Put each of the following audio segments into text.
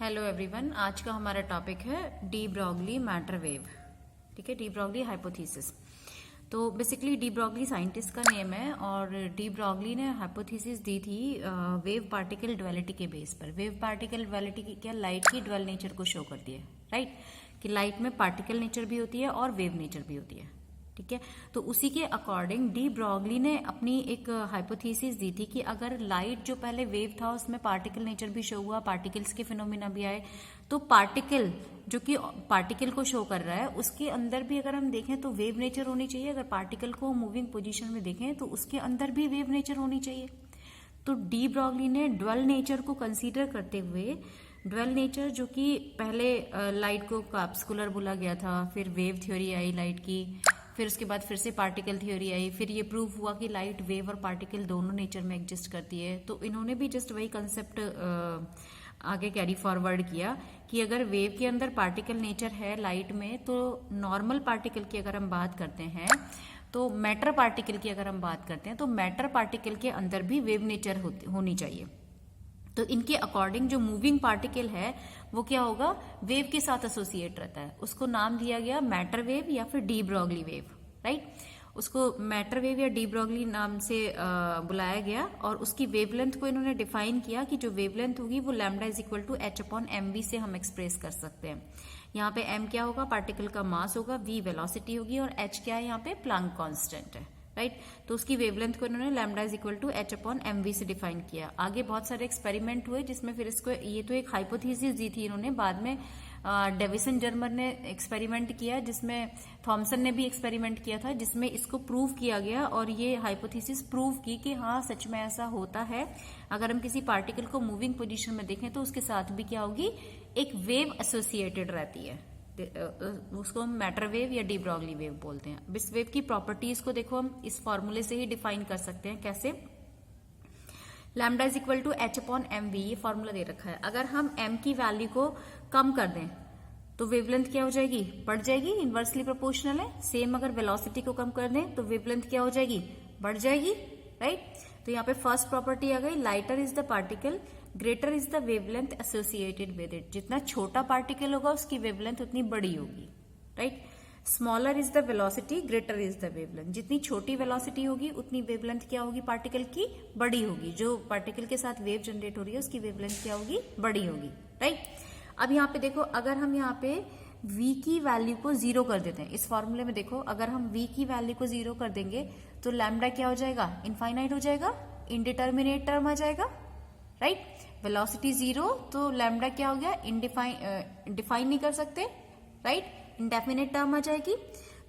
Hello everyone, आज का हमारा टॉपिक है डी ब्रॉगली मैटर वेव। ठीक है, डी ब्रॉगली हाइपोथेसिस। तो बेसिकली डी ब्रॉगली साइंटिस्ट का नेम है और डी ब्रॉगली ने हाइपोथेसिस दी थी वेव पार्टिकल ड्युअलिटी के बेस पर। वेव पार्टिकल ड्युअलिटी की क्या, लाइट की ड्युअल नेचर को शो करती है, राइट? कि लाइट में पार्टिकल नेचर भी होती है और वेव नेचर भी होती है। ठीक है, तो उसी के अकॉर्डिंग डी ब्रॉगली ने अपनी एक हाइपोथेसिस दी थी कि अगर लाइट जो पहले वेव था उसमें पार्टिकल नेचर भी शो हुआ, पार्टिकल्स के फिनोमिना भी आए, तो पार्टिकल जो कि पार्टिकल को शो कर रहा है उसके अंदर भी अगर हम देखें तो वेव नेचर होनी चाहिए। अगर पार्टिकल को मूविंग पोजीशन में देखें तो उसके अंदर भी वेव नेचर होनी चाहिए। तो डी ब्रॉगली ने ड्वेल नेचर को कंसीडर करते हुए, ड्वेल नेचर जो कि पहले लाइट को कॉर्पस्कुलर बोला गया था, फिर वेव थ्योरी आई लाइट की, फिर उसके बाद फिर से पार्टिकल थ्योरी आई, फिर ये प्रूव हुआ कि लाइट वेव और पार्टिकल दोनों नेचर में एग्जिस्ट करती है। तो इन्होंने भी जस्ट वही कंसेप्ट आगे कैरी फॉरवर्ड किया कि अगर वेव के अंदर पार्टिकल नेचर है लाइट में, तो नॉर्मल पार्टिकल की अगर हम बात करते हैं, तो मैटर पार्टिकल की अगर हम बात करते हैं, तो मैटर पार्टिकल के अंदर भी वेव नेचर होनी चाहिए। तो इनके अकॉर्डिंग जो मूविंग पार्टिकल है वो क्या होगा, वेव के साथ एसोसिएट रहता है। उसको नाम दिया गया मैटर वेव या फिर डी ब्रॉगली वेव, राइट? उसको मैटर वेव या डी ब्रॉगली नाम से बुलाया गया और उसकी वेवलेंथ को इन्होंने डिफाइन किया कि जो वेवलेंथ होगी वो lambda is equal to H upon M V से हम एक्सप्रेस कर सकते हैं। यहाँ पे एम क्या होगा, पार्टिकल का मास होगा, वी वेलोसिटी होगी और एच क्या है, यहाँ पे प्लांक कांस्टेंट है, राइट? तो उसकी वेवलेंथ को इन्होंने lambda is equal to H upon M V से डिफाइन किया। आगे बहुत सारे एक्सपेरिमेंट हुए जिसमें फिर इसको, ये तो एक हाइपोथेसिस दी थी इन्होंने, बाद में डेविसन जर्मन ने एक्सपेरिमेंट किया, जिसमें थॉमसन ने भी एक्सपेरिमेंट किया था, जिसमें इसको प्रूव किया गया और ये हाइपोथेसिस प्रूव की कि हाँ सच में ऐसा होता है। अगर हम किसी पार्टिकल को मूविंग पोजीशन में देखें तो उसके साथ भी क्या होगी, एक वेव एसोसिएटेड रहती है। उसको हम मैटर वेव या डी ब्रॉगली वेव बोलते हैं। अब इस वेव की प्रॉपर्टीज को देखो, हम इस फॉर्मूले से ही डिफाइन कर सकते हैं। कैसे? Lambda is equal to H upon M V, ये फॉर्मूला दे रखा है। अगर हम एम की वैल्यू को कम कर दें तो वेवलेंथ क्या हो जाएगी, बढ़ जाएगी, इनवर्सली प्रोपोर्शनल है। सेम अगर वेलोसिटी को कम कर दें तो वेवलेंथ क्या हो जाएगी, बढ़ जाएगी, राइट? तो यहाँ पे फर्स्ट प्रॉपर्टी आ गई, lighter is the particle, greater is the wavelength associated with it. जितना छोटा पार्टिकल होगा उसकी वेवलेंथ उतनी बड़ी होगी, right? Smaller is the velocity, greater is the wavelength. जितनी छोटी वेलोसिटी होगी उतनी वेवलेंथ क्या होगी, पार्टिकल की बड़ी होगी। जो पार्टिकल के साथ वेव जनरेट हो रही है उसकी वेवलेंथ क्या होगी, बड़ी होगी, राइट? अब यहाँ पे देखो, अगर हम यहाँ पे v की वैल्यू को 0 कर देते हैं, इस फॉर्मूले में देखो, अगर हम v की वैल्यू को 0 कर देंगे तो लैम्डा क्या हो जाएगा, इनफाइनाइट हो जाएगा, इनडिटर्मिनेट टर्म आ जाएगा, राइट? वेलोसिटी 0 तो लैम्डा क्या हो गया, डिफाइन नहीं कर सकते, राइट? इंडेफिनेट टर्म आ जाएगी।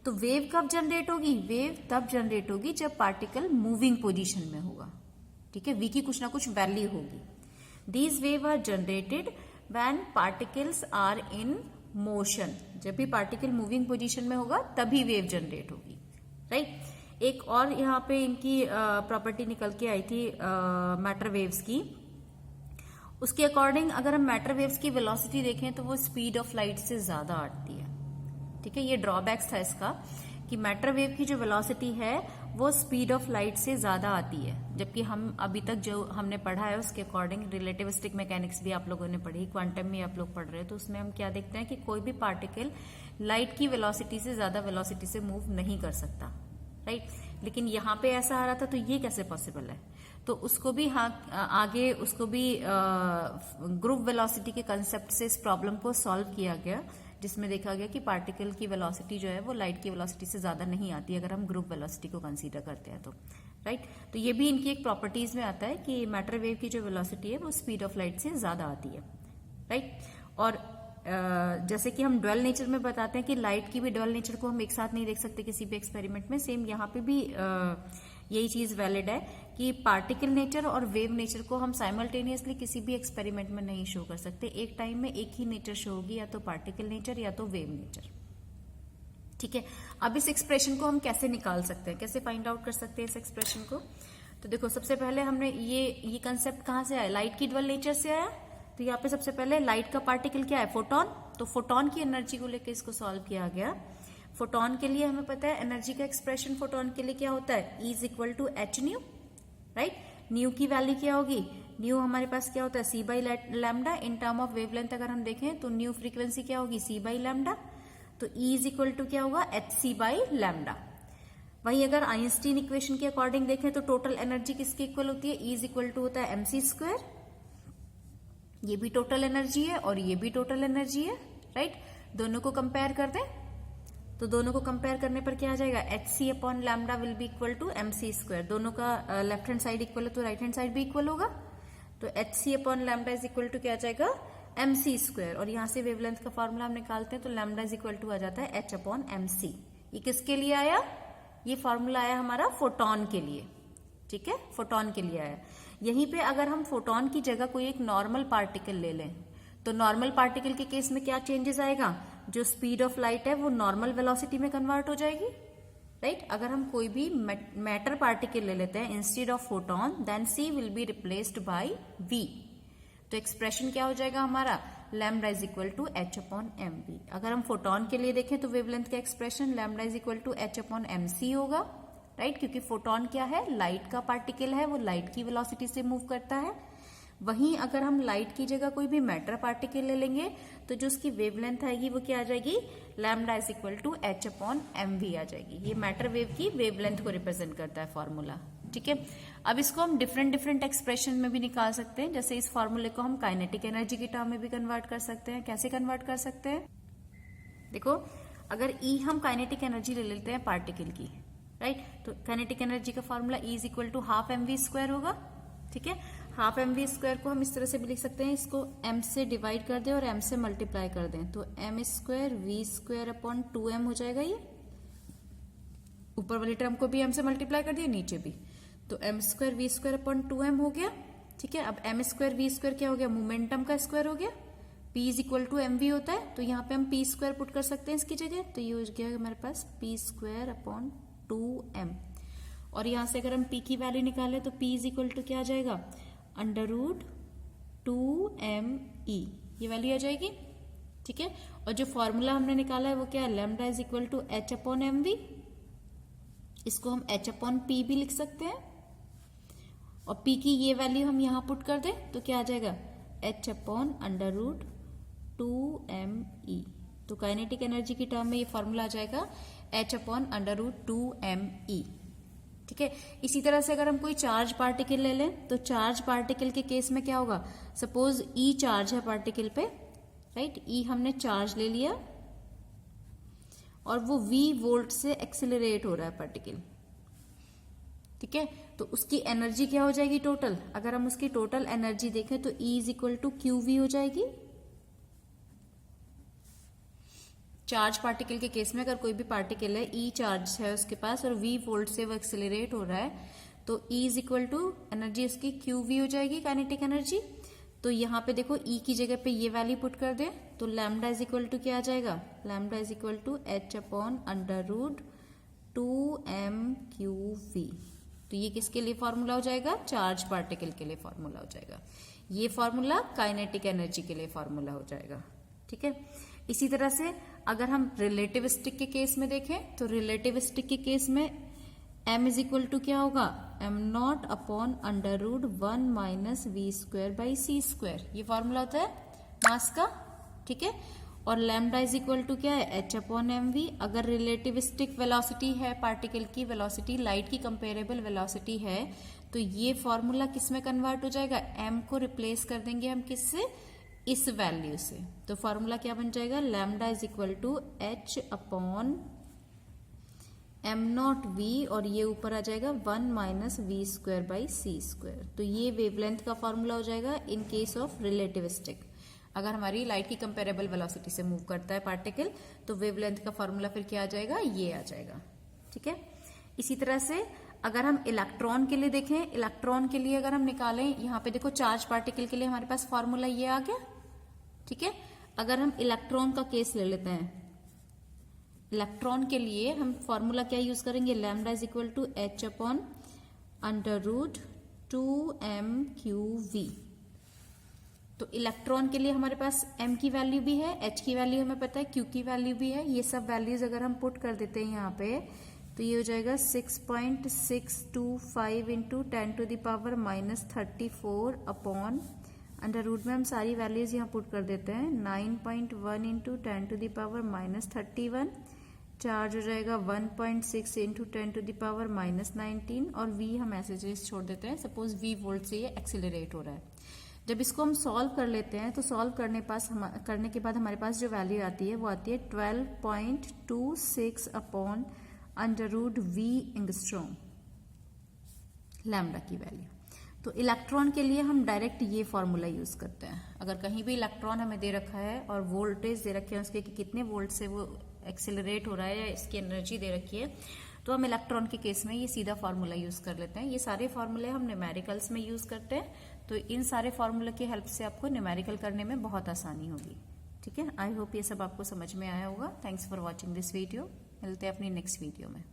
तो वेव कब जनरेट होगी, वेव तब जनरेट होगी जब पार्टिकल मूविंग पोजीशन में होगा। ठीक है, v की कुछ ना कुछ वैल्यू होगी। These wave are generated when particles are in motion. जब भी पार्टिकल मूविंग पोजीशन में होगा तभी वेव जनरेट होगी, राइट? एक और यहाँ पे इनकी प्रॉपर्टी निकल के आई थी मैटर वेव्स की। उसके अकॉर्डिंग अगर हम मैटर वेव्स की वेलोसिटी देखें तो वो स्पीड ऑफ लाइट से ज्यादा आती है। ठीक है, ये ड्रॉबैक्स था इसका कि मैटर वेव की जो वेलोसिटी है वो स्पीड ऑफ लाइट से ज्यादा आती है, जबकि हम अभी तक जो हमने पढ़ा है उसके अकॉर्डिंग, रिलेटिविस्टिक मैकेनिक्स भी आप लोगों ने पढ़ी, क्वांटम में आप लोग पढ़ रहे हो, तो उसमें हम क्या देखते हैं कि कोई भी पार्टिकल लाइट की वेलोसिटी से ज्यादा वेलोसिटी से मूव नहीं कर सकता, राइट? लेकिन यहाँ पे ऐसा आ रहा था, तो ये कैसे पॉसिबल है? तो उसको भी आगे उसको भी ग्रुप वेलोसिटी के कंसेप्ट से इस प्रॉब्लम को सॉल्व किया गया, जिसमें देखा गया कि पार्टिकल की वेलोसिटी जो है वो लाइट की वेलोसिटी से ज्यादा नहीं आती अगर हम ग्रुप वेलोसिटी को कंसीडर करते हैं तो, राइट? तो ये भी इनकी एक प्रॉपर्टीज में आता है कि मैटर वेव की जो वेलोसिटी है वो स्पीड ऑफ लाइट से ज्यादा आती है, राइट? और जैसे कि हम ड्वेल नेचर में बताते हैं कि लाइट की भी ड्वेल नेचर को हम एक साथ नहीं देख सकते किसी भी एक्सपेरिमेंट में, सेम यहाँ पे भी यही चीज वैलिड है कि पार्टिकल नेचर और वेव नेचर को हम साइमल्टेनियसली किसी भी एक्सपेरिमेंट में नहीं शो कर सकते। एक टाइम में एक ही नेचर शो होगी, या तो पार्टिकल नेचर या तो वेव नेचर। ठीक है, अब इस एक्सप्रेशन को हम कैसे निकाल सकते हैं, कैसे फाइंड आउट कर सकते हैं इस एक्सप्रेशन को? तो देखो, सबसे पहले हमने ये कंसेप्ट कहाँ से आया, लाइट की ड्वेल नेचर से आया। तो यहाँ पे सबसे पहले लाइट का पार्टिकल क्या है, फोटोन। तो फोटोन की एनर्जी को लेकर इसको सॉल्व किया गया। फोटोन के लिए हमें पता है एनर्जी का एक्सप्रेशन फोटोन के लिए क्या होता है, E is equal to H nu, right? Nu की वैल्यू क्या होगी, न्यू हमारे पास क्या होता है c by lambda. In term of wavelength अगर हम देखें तो न्यू फ्रीक्वेंसी क्या होगी सी बाई लैम्डा। तो ई इज इक्वल टू क्या होगा एच सी बाई लैम्डा। वही अगर आइंस्टीन इक्वेशन के अकॉर्डिंग देखें तो टोटल एनर्जी किसके इक्वल होती है, ई इज इक्वल टू होता है एम सी स्क्वायर। ये भी टोटल एनर्जी है और ये भी टोटल एनर्जी है, राइट। दोनों को कंपेयर कर दें तो दोनों को कंपेयर करने पर क्या आ जाएगा, H C upon lambda will be equal to M C square. दोनों का लेफ्ट हैंड साइड इक्वल है तो राइट हैंड साइड भी इक्वल होगा। तो H C upon lambda is equal to क्या आ जाएगा, एम सी स्क्वायर। और यहां से वेवलेंथ का फॉर्मूला हम निकालते हैं तो लैम्डा इज इक्वल टू आ जाता है एच अपॉन एम सी। ये किसके लिए आया, ये फॉर्मूला आया हमारा फोटोन के लिए, ठीक है, फोटोन के लिए आया। यहीं पे अगर हम फोटोन की जगह कोई एक नॉर्मल पार्टिकल ले लें तो नॉर्मल पार्टिकल के केस में क्या चेंजेस आएगा, जो स्पीड ऑफ लाइट है वो नॉर्मल वेलोसिटी में कन्वर्ट हो जाएगी, राइट। अगर हम कोई भी मैटर पार्टिकल ले लेते हैं instead of photon then C will be replaced by V. तो एक्सप्रेशन क्या हो जाएगा हमारा, lambda is equal to H upon M V. अगर हम फोटोन के लिए देखें तो वेवलेंथ का expression lambda is equal to H upon M C होगा, राइट, क्योंकि फोटोन क्या है, लाइट का पार्टिकल है, वो लाइट की वेलोसिटी से मूव करता है। वहीं अगर हम लाइट की जगह कोई भी मैटर पार्टिकल ले लेंगे तो जो उसकी वेवलेंथ आएगी वो क्या आ जाएगी, lambda is equal to H upon M V आ जाएगी। ये मैटर वेव की वेवलेंथ को रिप्रेजेंट करता है फॉर्मूला, ठीक है। अब इसको हम डिफरेंट डिफरेंट एक्सप्रेशन में भी निकाल सकते हैं। जैसे इस फॉर्मूले को हम काइनेटिक एनर्जी की टर्म में भी कन्वर्ट कर सकते हैं। कैसे कन्वर्ट कर सकते हैं, देखो अगर ई हम काइनेटिक एनर्जी ले लेते हैं पार्टिकल की, राइट, तो काइनेटिक एनर्जी का formula E is equal to half M V square होगा, ठीक है। हाफ एम वी स्क्वायर को हम इस तरह से भी लिख सकते हैं, इसको एम से डिवाइड कर दें और एम से मल्टीप्लाई कर दें तो M square V square upon 2m हो जाएगा। ये ऊपर वाली टर्म को भी एम से मल्टीप्लाई कर दिया, नीचे भी, तो M square V square upon 2m हो गया, ठीक है। अब एम स्क्वायर वी स्क्वायर क्या हो गया, मोमेंटम का स्क्वायर हो गया। P is equal to M V होता है तो यहाँ पे हम पी स्क्वायर पुट कर सकते हैं इसकी जगह, तो ये हो गया हमारे पास पी स्क्वायर अपॉन 2m। और यहां से अगर हम P की वैल्यू निकालें तो P इज इक्वल टू क्या आ जाएगा, अंडर रूट 2me, ये वैल्यू आ जाएगी, ठीक है। और जो फॉर्मूला हमने निकाला है वो क्या है, lambda is equal to H upon M V. इसको हम एच अपॉन पी भी लिख सकते हैं और P की ये वैल्यू हम यहां पुट कर दें तो क्या आ जाएगा, H upon under root 2me। तो काइनेटिक एनर्जी की टर्म में ये फॉर्मूला आ जाएगा H upon under root 2me, ठीक है। इसी तरह से अगर हम कोई चार्ज पार्टिकल ले लें तो चार्ज पार्टिकल के केस में क्या होगा, सपोज ई चार्ज है पार्टिकल पे, राइट, ई हमने चार्ज ले लिया और वो v वोल्ट से एक्सेलरेट हो रहा है पार्टिकल, ठीक है। तो उसकी एनर्जी क्या हो जाएगी टोटल, अगर हम उसकी टोटल एनर्जी देखें तो E is equal to Q V हो जाएगी। चार्ज पार्टिकल के केस में अगर कोई भी पार्टिकल है, ई चार्ज है उसके पास और v वोल्ट से वो एक्सेलरेट हो रहा है तो E is equal to energy उसकी क्यू वी हो जाएगी, काइनेटिक एनर्जी। तो यहाँ पे देखो E की जगह पे ये वैल्यू पुट कर दे तो लैम्डा इज इक्वल टू क्या आ जाएगा, lambda is equal to H upon under root 2m⁴v। तो ये किसके लिए फॉर्मूला हो जाएगा, चार्ज पार्टिकल के लिए फॉर्मूला हो जाएगा। ये फॉर्मूला काइनेटिक एनर्जी के लिए फॉर्मूला हो जाएगा, ठीक है। इसी तरह से अगर हम रिलेटिविस्टिक के केस में देखें तो रिलेटिविस्टिक के केस में m इज इक्वल टू क्या होगा, m naught upon under root 1 minus V square by C square. ये फॉर्मूला होता है मास का, ठीक है। और लैम्डा इज इक्वल टू क्या है, h अपॉन एम वी। अगर रिलेटिविस्टिक वेलोसिटी है पार्टिकल की, वेलोसिटी लाइट की कंपेरेबल वेलोसिटी है तो ये फॉर्मूला किस में कन्वर्ट हो जाएगा, m को रिप्लेस कर देंगे हम किससे, इस वैल्यू से। तो फॉर्मूला क्या बन जाएगा, lambda is equal to h upon M naught V और ये ऊपर आ जाएगा 1 minus V square by C square. तो ये वेवलेंथ का फॉर्मूला हो जाएगा इन केस ऑफ रिलेटिविस्टिक। अगर हमारी लाइट की कंपेरेबल वेलोसिटी से मूव करता है पार्टिकल तो वेवलेंथ का फॉर्मूला फिर क्या आ जाएगा, ये आ जाएगा, ठीक है। इसी तरह से अगर हम इलेक्ट्रॉन के लिए देखें, इलेक्ट्रॉन के लिए अगर हम निकालें, यहाँ पे देखो चार्ज पार्टिकल के लिए हमारे पास फॉर्मूला ये आ गया, ठीक है। अगर हम इलेक्ट्रॉन का केस ले लेते हैं, इलेक्ट्रॉन के लिए हम फॉर्मूला क्या यूज करेंगे, lambda is equal to H upon under root 2m⁴v। तो इलेक्ट्रॉन के लिए हमारे पास m की वैल्यू भी है, h की वैल्यू हमें पता है, q की वैल्यू भी है। ये सब वैल्यूज अगर हम पुट कर देते हैं यहाँ पे तो ये हो जाएगा 6.625 इंटू 10⁻⁻34 अपॉन अंडर रूट में हम सारी वैल्यूज यहाँ पुट कर देते हैं 9.1 इंटू 10⁻⁻31 चार्ज हो जाएगा 1.6 इंटू 10⁻⁻19 और v हम ऐसे छोड़ देते हैं। सपोज v वोल्ट से ये एक्सिलरेट हो रहा है। जब इसको हम सॉल्व कर लेते हैं तो सॉल्व करने के बाद हमारे पास जो वैल्यू आती है वो आती है 12.26 upon under root v angstrom lambda की वैल्यू। तो इलेक्ट्रॉन के लिए हम डायरेक्ट ये फॉर्मूला यूज करते हैं। अगर कहीं भी इलेक्ट्रॉन हमें दे रखा है और वोल्टेज दे रखे हैं उसके कि कितने वोल्ट से वो एक्सेलरेट हो रहा है या इसकी एनर्जी दे रखी है, तो हम इलेक्ट्रॉन के केस में ये सीधा फॉर्मूला यूज कर लेते हैं। ये सारे फॉर्मूले हम न्यूमेरिकल्स में यूज करते हैं, तो इन सारे फॉर्मूले की हेल्प से आपको न्यूमेरिकल करने में बहुत आसानी होगी। ठीक है, आई होप ये सब आपको समझ में आया होगा। Thanks for watching this video. मिलते हैं अपनी नेक्स्ट वीडियो में।